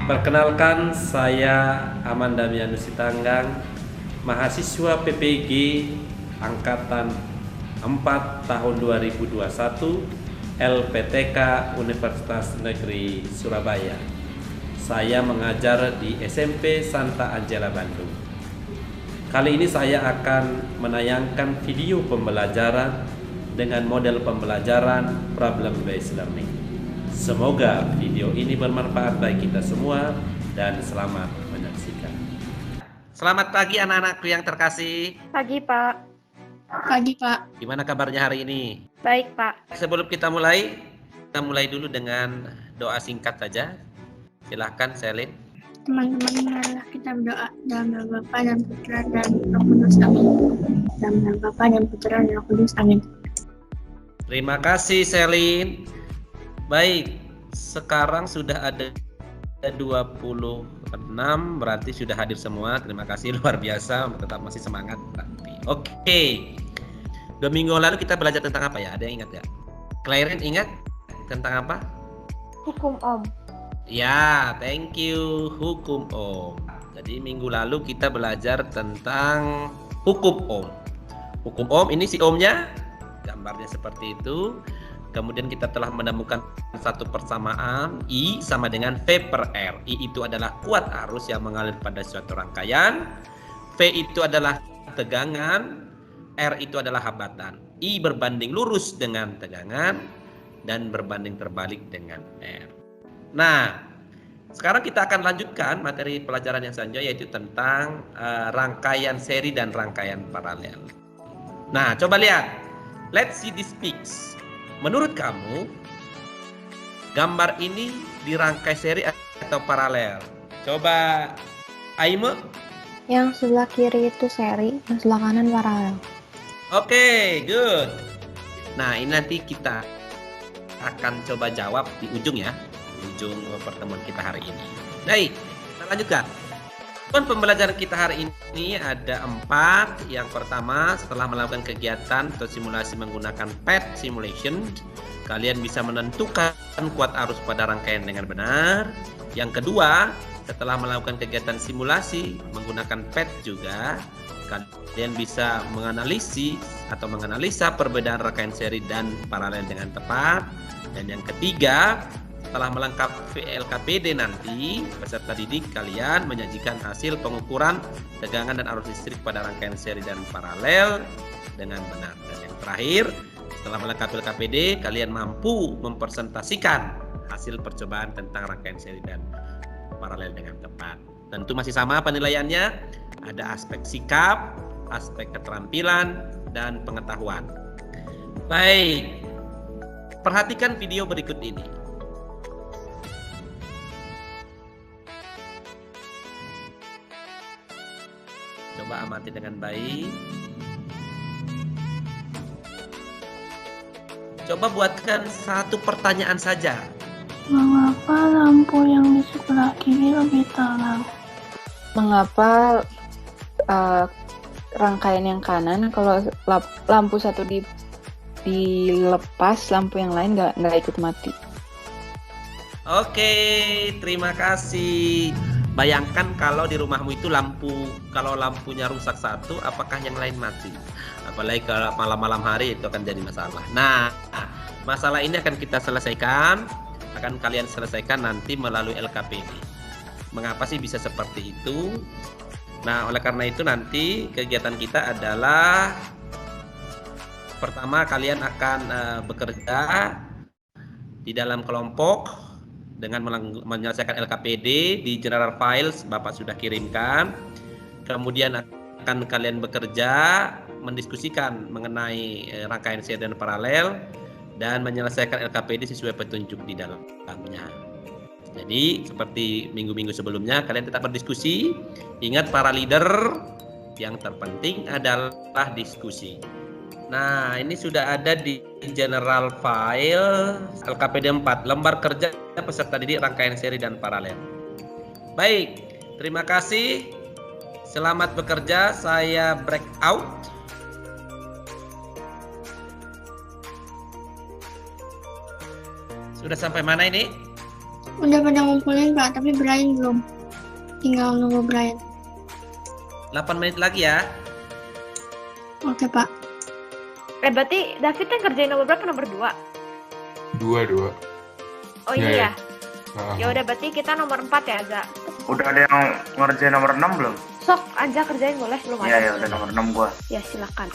Perkenalkan, saya Amanda Mianusi Tanggang, mahasiswa PPG Angkatan 4 tahun 2021 LPTK Universitas Negeri Surabaya. Saya mengajar di SMP Santa Angela Bandung. Kali ini saya akan menayangkan video pembelajaran dengan model pembelajaran problem based learning. Semoga video ini bermanfaat bagi kita semua dan selamat menyaksikan. Selamat pagi anak-anakku yang terkasih. Pagi, Pak. Pagi, Pak. Gimana kabarnya hari ini? Baik, Pak. Sebelum kita mulai dulu dengan doa singkat saja. Silahkan, Selin. Teman-teman, marilah kita berdoa dalam nama Bapa dan Putra dan Roh Kudus. Amin. Dalam nama Bapa dan Putra dan Roh Kudus. Amin. Terima kasih, Selin. Baik, sekarang sudah ada 26, berarti sudah hadir semua. Terima kasih, luar biasa, tetap masih semangat berarti. Oke, 2 minggu lalu kita belajar tentang apa ya? Ada yang ingat ya? Claren ingat tentang apa? Hukum Om. Ya, thank you, hukum Om. Jadi minggu lalu kita belajar tentang hukum Om. Hukum Om ini si Omnya, gambarnya seperti itu. Kemudian kita telah menemukan satu persamaan I sama dengan V per R. I itu adalah kuat arus yang mengalir pada suatu rangkaian. V itu adalah tegangan. R itu adalah hambatan. I berbanding lurus dengan tegangan dan berbanding terbalik dengan R. Nah, sekarang kita akan lanjutkan materi pelajaran yang selanjutnya, yaitu tentang rangkaian seri dan rangkaian paralel. Nah, coba lihat. Let's see this pics. Menurut kamu, gambar ini dirangkai seri atau paralel? Coba, Aime. Yang sebelah kiri itu seri, yang sebelah kanan paralel. Oke, good. Nah, ini nanti kita akan coba jawab di ujung ya. Di ujung pertemuan kita hari ini. Baik, kita lanjutkan. Pembelajaran kita hari ini ada 4. Yang pertama, setelah melakukan kegiatan atau simulasi menggunakan PET simulation, kalian bisa menentukan kuat arus pada rangkaian dengan benar. Yang kedua, setelah melakukan kegiatan simulasi menggunakan PET juga, kalian bisa menganalisa perbedaan rangkaian seri dan paralel dengan tepat. Dan yang ketiga, setelah melengkapi LKPD nanti, peserta didik kalian menyajikan hasil pengukuran tegangan dan arus listrik pada rangkaian seri dan paralel dengan benar. Dan yang terakhir, setelah melengkapi LKPD, kalian mampu mempresentasikan hasil percobaan tentang rangkaian seri dan paralel dengan tepat. Tentu masih sama penilaiannya, ada aspek sikap, aspek keterampilan, dan pengetahuan. Baik, perhatikan video berikut ini. Coba amati dengan baik. Coba buatkan satu pertanyaan saja. Mengapa lampu yang di sebelah kiri lebih terang? Mengapa rangkaian yang kanan kalau lampu satu dilepas, lampu yang lain nggak ikut mati? Oke, terima kasih. Bayangkan kalau di rumahmu itu kalau lampunya rusak satu, apakah yang lain mati? Apalagi kalau malam-malam hari, itu akan jadi masalah. Nah, masalah ini akan kita selesaikan, akan kalian selesaikan nanti melalui LKPD. Mengapa sih bisa seperti itu? Nah, oleh karena itu nanti kegiatan kita adalah pertama kalian akan bekerja di dalam kelompok dengan menyelesaikan LKPD di general files Bapak sudah kirimkan. Kemudian akan kalian bekerja mendiskusikan mengenai rangkaian seri dan paralel dan menyelesaikan LKPD sesuai petunjuk di dalamnya. Jadi seperti minggu-minggu sebelumnya, kalian tetap berdiskusi. Ingat, para leader, yang terpenting adalah diskusi. Nah, ini sudah ada di general file LKPD 4, lembar kerja peserta didik rangkaian seri dan paralel. Baik, terima kasih. Selamat bekerja, saya break out. Sudah sampai mana ini? Udah pada ngumpulin Pak, tapi Brian belum. Tinggal nunggu Brian. 8 menit lagi ya. Oke Pak. Berarti David kan kerjain nomor berapa? Nomor 2? 2. Oh Ya, iya ya. ya. Ya udah berarti kita nomor 4 ya, Aza. Udah ada yang ngerjain nomor 6 belum? Sok, Aza kerjain boleh? Belum Iya, ada. ya udah nomor 6 gua. Ya, silakan.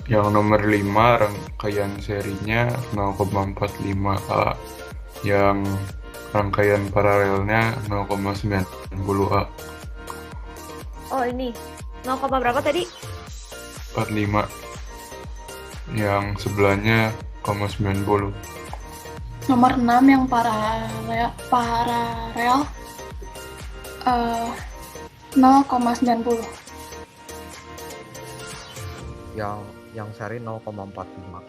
Yang nomor 5 rangkaian serinya 0,45A. Yang rangkaian paralelnya 0,90A. Oh, ini. 0, berapa tadi? 45. Yang sebelahnya 0,90. Nomor 6 yang paralel 0,90. Yang seri 0,45.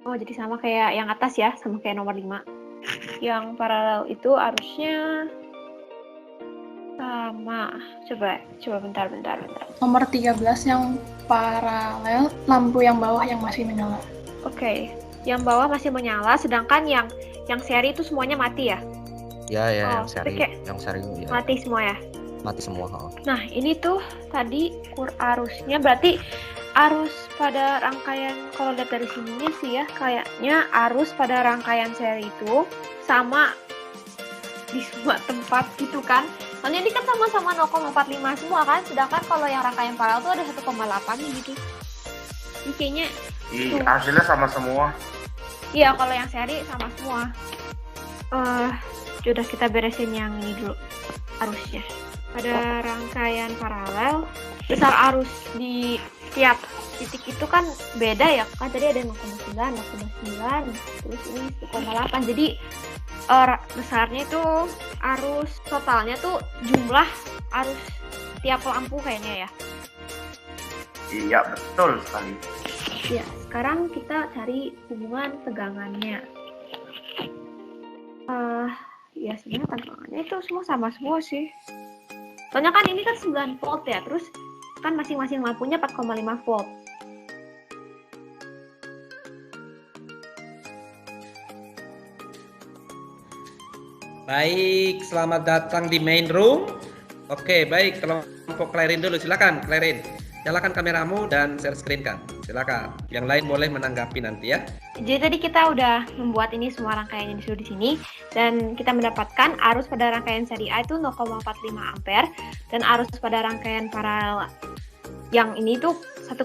Oh, jadi sama kayak yang atas ya, sama kayak nomor 5. Yang paralel itu harusnya sama. Coba bentar. Nomor 13 yang paralel, lampu yang bawah yang masih menyala. Oke. Yang bawah masih menyala, sedangkan yang seri itu semuanya mati ya? Ya, Oh, yang seri ya. Mati semua ya? Mati semua. Nah, ini tuh tadi arusnya berarti arus pada rangkaian, kalau lihat dari sininya sih ya, kayaknya arus pada rangkaian seri itu sama di semua tempat gitu kan. Soalnya ini kan sama-sama 0,45 semua kan, sedangkan kalau yang rangkaian paralel tuh ada 1,8 gitu. Ini kayaknya Hasilnya sama semua. iya, kalau yang seri sama semua. Sudah kita beresin yang ini dulu, arusnya. Pada rangkaian paralel, besar arus di tiap titik itu kan beda ya, kan tadi ada 0,9, terus ini 1,8. Jadi besarnya itu arus totalnya tuh jumlah arus tiap lampu kayaknya ya. Iya, betul sekali. Ya, sekarang kita cari hubungan tegangannya. Ya sebenarnya tegangannya itu sama semua sih. Soalnya kan ini kan 9 volt ya, terus kan masing-masing lampunya 4,5 volt. Baik, selamat datang di main room. Oke, baik, kelompok Clarin dulu, silakan Clarin. Nyalakan kameramu dan share screen kan. Silakan. Yang lain boleh menanggapi nanti ya. Jadi tadi kita udah membuat ini semua rangkaian yang disuruh di sini, dan kita mendapatkan arus pada rangkaian seri A itu 0,45 ampere dan arus pada rangkaian paralel yang ini tuh 1,8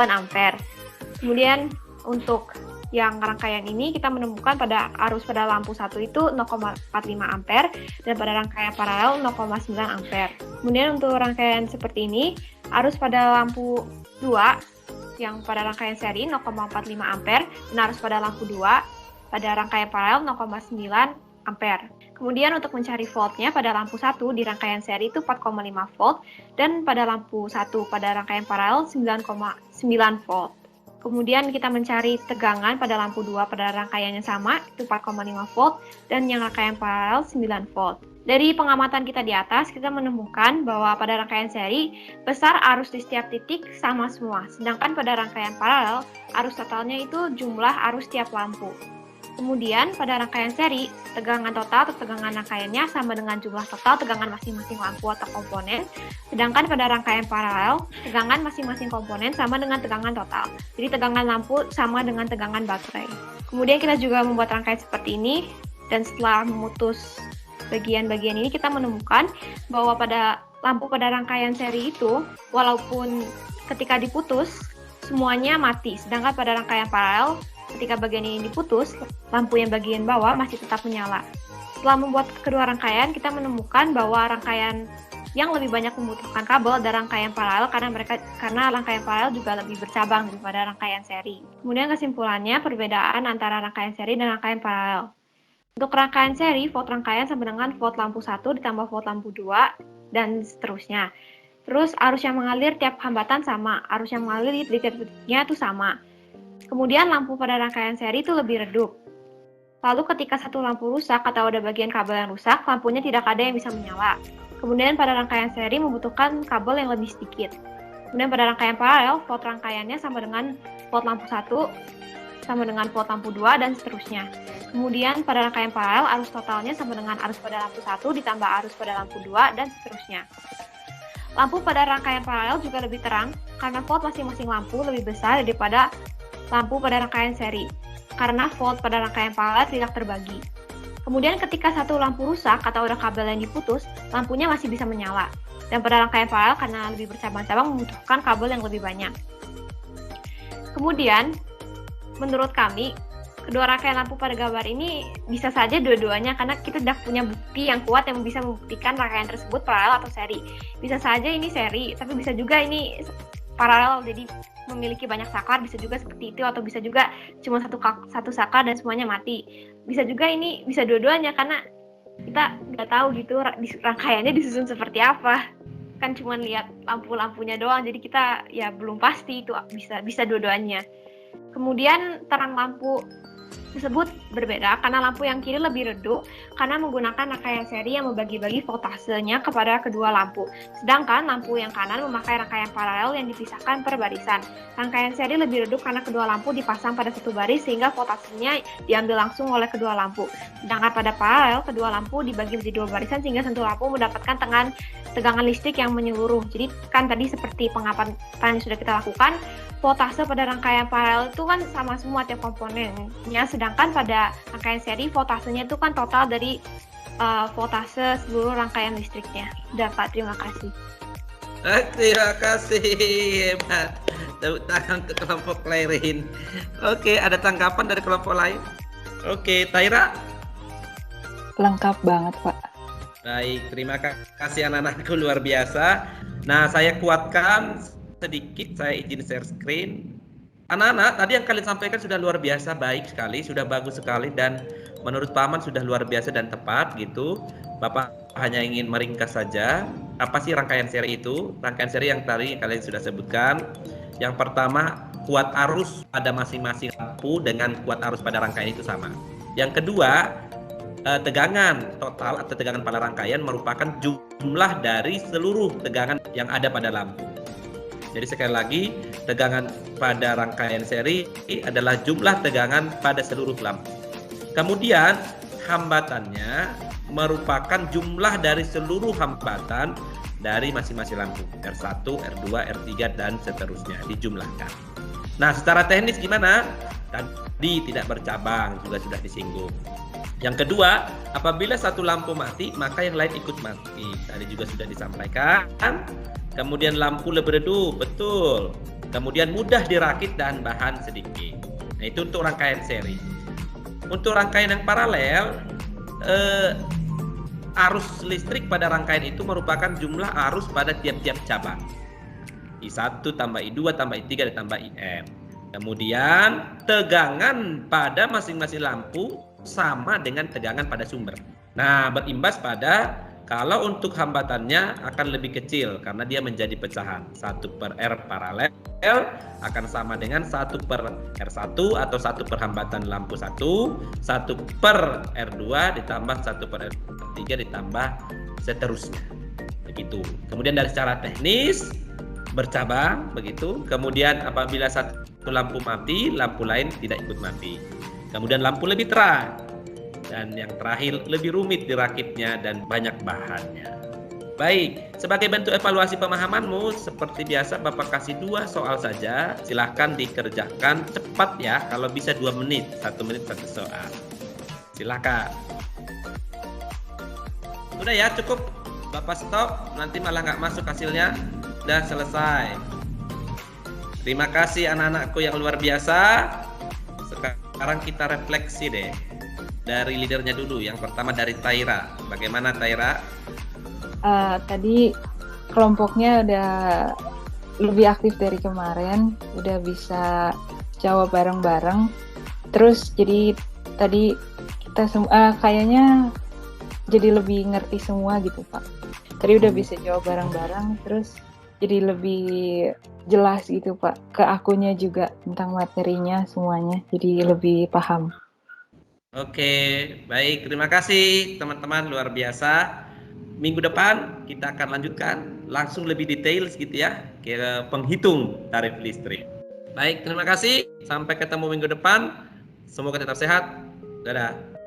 ampere. Kemudian untuk yang rangkaian ini kita menemukan pada arus pada lampu 1 itu 0,45 ampere dan pada rangkaian paralel 0,9 ampere. Kemudian untuk rangkaian seperti ini, arus pada lampu 2 yang pada rangkaian seri 0,45 ampere dan arus pada lampu 2 pada rangkaian paralel 0,9 ampere. Kemudian untuk mencari voltnya pada lampu 1 di rangkaian seri itu 4,5 volt dan pada lampu 1 pada rangkaian paralel 9,9 volt. Kemudian kita mencari tegangan pada lampu 2 pada rangkaian yang sama, itu 4,5 volt, dan yang rangkaian paralel 9 volt. Dari pengamatan kita di atas, kita menemukan bahwa pada rangkaian seri, besar arus di setiap titik sama semua. Sedangkan pada rangkaian paralel, arus totalnya itu jumlah arus tiap lampu. Kemudian pada rangkaian seri, tegangan total atau tegangan rangkaiannya sama dengan jumlah total tegangan masing-masing lampu atau komponen. Sedangkan pada rangkaian paralel, tegangan masing-masing komponen sama dengan tegangan total. Jadi tegangan lampu sama dengan tegangan baterai. Kemudian kita juga membuat rangkaian seperti ini, dan setelah memutus bagian-bagian ini kita menemukan bahwa pada lampu pada rangkaian seri itu, walaupun ketika diputus, semuanya mati. Sedangkan pada rangkaian paralel, ketika bagian ini diputus, lampu yang bagian bawah masih tetap menyala. Setelah membuat kedua rangkaian, kita menemukan bahwa rangkaian yang lebih banyak membutuhkan kabel adalah rangkaian paralel karena rangkaian paralel juga lebih bercabang daripada rangkaian seri. Kemudian kesimpulannya, perbedaan antara rangkaian seri dan rangkaian paralel. Untuk rangkaian seri, volt rangkaian sama dengan volt lampu 1 ditambah volt lampu 2 dan seterusnya. Terus arus yang mengalir tiap hambatan sama, arus yang mengalir di tiap titiknya itu sama. Kemudian lampu pada rangkaian seri itu lebih redup. Lalu ketika satu lampu rusak atau ada bagian kabel yang rusak, lampunya tidak ada yang bisa menyala. Kemudian pada rangkaian seri membutuhkan kabel yang lebih sedikit. Kemudian pada rangkaian paralel, volt rangkaiannya sama dengan volt lampu 1 sama dengan volt lampu 2 dan seterusnya. Kemudian pada rangkaian paralel arus totalnya sama dengan arus pada lampu 1 ditambah arus pada lampu 2 dan seterusnya. Lampu pada rangkaian paralel juga lebih terang karena volt masing-masing lampu lebih besar daripada lampu pada rangkaian seri, karena volt pada rangkaian paralel tidak terbagi. Kemudian ketika satu lampu rusak atau ada kabel yang diputus, lampunya masih bisa menyala. Dan pada rangkaian paralel karena lebih bercabang-cabang membutuhkan kabel yang lebih banyak. Kemudian, menurut kami, kedua rangkaian lampu pada gambar ini bisa saja dua-duanya karena kita tidak punya bukti yang kuat yang bisa membuktikan rangkaian tersebut paralel atau seri. Bisa saja ini seri, tapi bisa juga ini paralel, jadi memiliki banyak saklar, bisa juga seperti itu, atau bisa juga cuma satu saklar dan semuanya mati. Bisa juga ini bisa dua-duanya karena kita nggak tahu gitu rangkaiannya disusun seperti apa, kan cuma lihat lampu-lampunya doang, jadi kita ya belum pasti itu bisa dua-duanya. Kemudian terang lampu tersebut berbeda karena lampu yang kiri lebih redup karena menggunakan rangkaian seri yang membagi-bagi voltasenya kepada kedua lampu. Sedangkan lampu yang kanan memakai rangkaian paralel yang dipisahkan per barisan. Rangkaian seri lebih redup karena kedua lampu dipasang pada satu baris sehingga voltasenya diambil langsung oleh kedua lampu. Sedangkan pada paralel kedua lampu dibagi menjadi dua barisan sehingga satu lampu mendapatkan tegangan listrik yang menyeluruh. Jadi kan tadi seperti pengamatan yang sudah kita lakukan, voltase pada rangkaian paralel itu kan sama semua tiap komponennya, sedangkan pada rangkaian seri voltasenya itu kan total dari voltase seluruh rangkaian listriknya. Udah Pak, terima kasih. Terima kasih, hebat. Tepuk tangan untuk kelompok Klerin. Oke, ada tanggapan dari kelompok lain? Oke, Taira? Lengkap banget, Pak. Baik, terima kasih anak-anakku, luar biasa. Nah, saya kuatkan sedikit, saya izin share screen. Anak-anak, tadi yang kalian sampaikan sudah luar biasa, baik sekali, sudah bagus sekali, dan menurut Paman sudah luar biasa dan tepat gitu. Bapak hanya ingin meringkas saja, apa sih rangkaian seri itu? Rangkaian seri yang tadi kalian sudah sebutkan. Yang pertama, kuat arus pada masing-masing lampu dengan kuat arus pada rangkaian itu sama. Yang kedua, tegangan total atau tegangan pada rangkaian merupakan jumlah dari seluruh tegangan yang ada pada lampu. Jadi sekali lagi, tegangan pada rangkaian seri adalah jumlah tegangan pada seluruh lampu. Kemudian hambatannya merupakan jumlah dari seluruh hambatan dari masing-masing lampu. R1, R2, R3, dan seterusnya dijumlahkan. Nah, secara teknis gimana? Tadi tidak bercabang, juga sudah disinggung. Yang kedua, apabila satu lampu mati, maka yang lain ikut mati. Tadi juga sudah disampaikan. Kemudian lampu lebih redup, betul. Kemudian mudah dirakit dan bahan sedikit. Nah, itu untuk rangkaian seri. Untuk rangkaian yang paralel, arus listrik pada rangkaian itu merupakan jumlah arus pada tiap-tiap cabang. I1 tambah I2 tambah I3 ditambah IM. Kemudian tegangan pada masing-masing lampu sama dengan tegangan pada sumber. Nah, berimbas pada kalau untuk hambatannya akan lebih kecil karena dia menjadi pecahan. 1 per R paralel akan sama dengan 1 per R1 atau 1 per hambatan lampu 1, 1 per R2 ditambah 1 per R3 ditambah seterusnya. Begitu. Kemudian dari secara teknis bercabang begitu. Kemudian apabila satu lampu mati, lampu lain tidak ikut mati. Kemudian lampu lebih terang. Dan yang terakhir lebih rumit dirakitnya dan banyak bahannya. Baik, sebagai bentuk evaluasi pemahamanmu, seperti biasa Bapak kasih 2 soal saja. Silahkan dikerjakan cepat ya, kalau bisa 2 menit, 1 menit 1 soal. Silahkan. Udah ya, cukup. Bapak stop, nanti malah nggak masuk hasilnya. Udah selesai. Terima kasih anak-anakku yang luar biasa. Sekarang kita refleksi deh. Dari leadernya dulu, yang pertama dari Taira. Bagaimana Taira? Tadi kelompoknya udah lebih aktif dari kemarin, udah bisa jawab bareng-bareng. Terus jadi tadi kita kayaknya jadi lebih ngerti semua gitu Pak. Tadi udah bisa jawab bareng-bareng, terus jadi lebih jelas gitu Pak. Ke akunya juga tentang materinya semuanya, jadi lebih paham. Oke, baik. Terima kasih teman-teman, luar biasa. Minggu depan kita akan lanjutkan langsung lebih detail gitu ya ke penghitung tarif listrik. Baik, terima kasih. Sampai ketemu minggu depan. Semoga tetap sehat. Dadah.